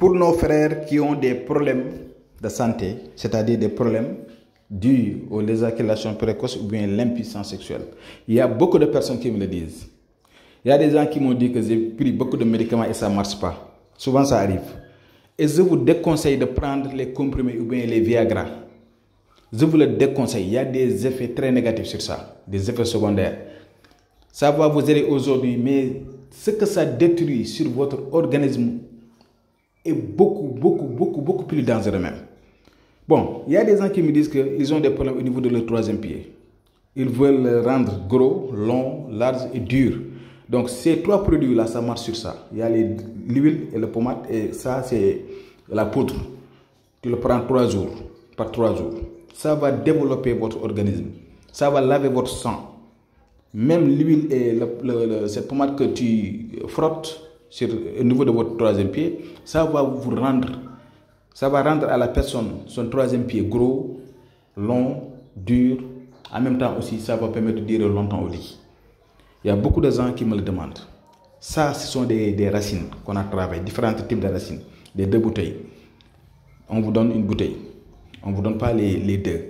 Pour nos frères qui ont des problèmes de santé, c'est-à-dire des problèmes dus aux éjaculations précoces ou bien l'impuissance sexuelle, il y a beaucoup de personnes qui me le disent. Il y a des gens qui m'ont dit que j'ai pris beaucoup de médicaments et ça ne marche pas. Souvent ça arrive. Et je vous déconseille de prendre les comprimés ou bien les Viagra. Je vous le déconseille. Il y a des effets très négatifs sur ça, des effets secondaires. Ça va vous aider aujourd'hui, mais ce que ça détruit sur votre organisme est beaucoup plus dangereux même. Bon, il y a des gens qui me disent qu'ils ont des problèmes au niveau de leur troisième pied. Ils veulent le rendre gros, long, large et dur. Donc ces trois produits-là, ça marche sur ça. Il y a l'huile et le pommade et ça c'est la poudre. Tu le prends 3 jours, par 3 jours. Ça va développer votre organisme. Ça va laver votre sang. Même l'huile et cette pommade que tu frottes au niveau de votre troisième pied, ça va rendre à la personne son troisième pied gros, long, dur. En même temps aussi, ça va permettre de durer longtemps au lit. Il y a beaucoup de gens qui me le demandent. Ça, ce sont des racines qu'on a travaillé, différents types de racines, des 2 bouteilles. On vous donne une bouteille. On ne vous donne pas les 2.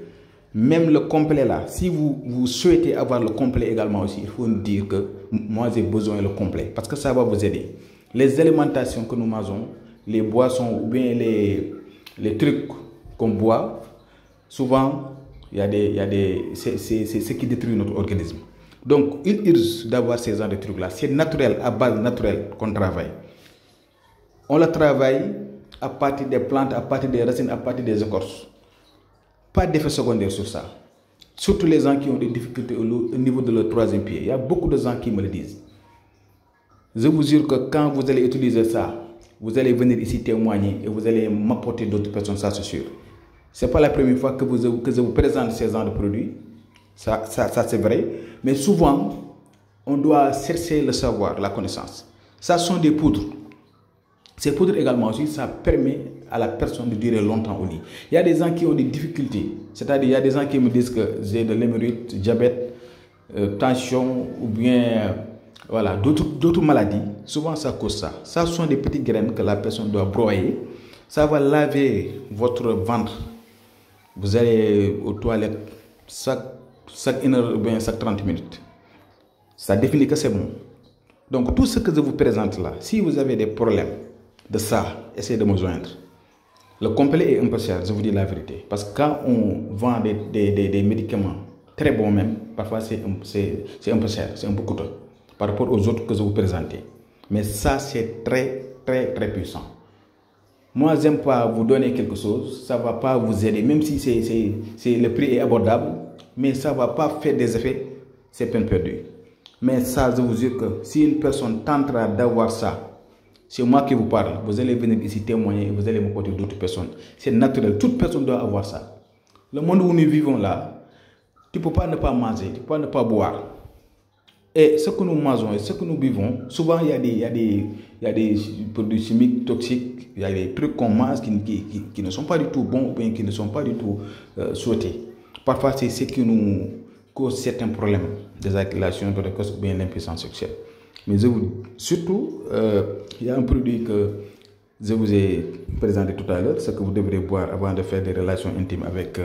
Même le complet là, si vous souhaitez avoir le complet également aussi, il faut nous dire que moi j'ai besoin du complet parce que ça va vous aider. Les alimentations que nous mangeons, les boissons ou bien les trucs qu'on boit, souvent c'est ce qui détruit notre organisme. Donc il urge d'avoir ces genres de trucs là. C'est naturel, à base naturelle qu'on travaille. On le travaille à partir des plantes, à partir des racines, à partir des écorces. Pas d'effet secondaire sur ça. Surtout les gens qui ont des difficultés au niveau de leur troisième pied. Il y a beaucoup de gens qui me le disent. Je vous jure que quand vous allez utiliser ça, vous allez venir ici témoigner et vous allez m'apporter d'autres personnes, ça c'est sûr. Ce n'est pas la première fois que je vous présente ces genres de produits. Ça c'est vrai. Mais souvent, on doit chercher le savoir, la connaissance. Ça sont des poudres. Ces poudres également aussi, ça permet à la personne de durer longtemps au lit. Il y a des gens qui ont des difficultés. C'est-à-dire, il y a des gens qui me disent que j'ai de l'hémorroïde, diabète, tension ou bien voilà, d'autres maladies. Souvent, ça cause ça. Ça sont des petites graines que la personne doit broyer. Ça va laver votre ventre. Vous allez aux toilettes chaque 1 heure ou bien chaque 30 minutes. Ça définit que c'est bon. Donc, tout ce que je vous présente là, si vous avez des problèmes de ça, essayez de me joindre. Le complet est un peu cher, je vous dis la vérité. Parce que quand on vend des médicaments très bons même, parfois c'est un peu cher, c'est un peu coûteux par rapport aux autres que je vous présente. Mais ça, c'est très puissant. Moi, j'aime pas vous donner quelque chose, ça ne va pas vous aider, même si le prix est abordable, mais ça ne va pas faire des effets, c'est peine perdue. Mais ça, je vous jure que si une personne tentera d'avoir ça, c'est moi qui vous parle. Vous allez venir ici témoigner et vous allez me porter d'autres personnes. C'est naturel. Toute personne doit avoir ça. Le monde où nous vivons là, tu ne peux pas ne pas manger, tu ne peux pas ne pas boire. Et ce que nous mangeons et ce que nous vivons, souvent il y a des produits chimiques, toxiques, il y a des trucs qu'on mange qui ne sont pas du tout bons ou bien qui ne sont pas du tout souhaités. Parfois, c'est ce qui nous cause certains problèmes, d'éjaculation précoce ou bien l'impuissance sexuelle. Mais surtout, il y a un produit que je vous ai présenté tout à l'heure, ce que vous devrez boire avant de faire des relations intimes avec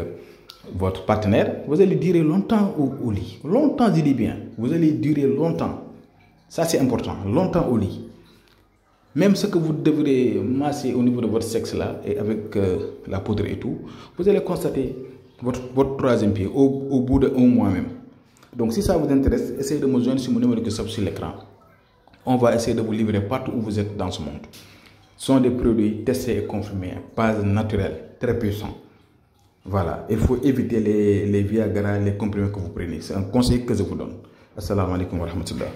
votre partenaire. Vous allez durer longtemps au lit. Longtemps, je dis bien. Vous allez durer longtemps. Ça, c'est important. Longtemps au lit. Même ce que vous devrez masser au niveau de votre sexe là, et avec la poudre et tout, vous allez constater votre troisième pied au bout de 1 mois même. Donc, si ça vous intéresse, essayez de me joindre sur mon numéro qui s'affiche sur l'écran. On va essayer de vous livrer partout où vous êtes dans ce monde. Ce sont des produits testés et confirmés, base naturelle, très puissants. Voilà, il faut éviter les Viagra, les comprimés que vous prenez. C'est un conseil que je vous donne. Assalamu alaikum wa rahmatullah.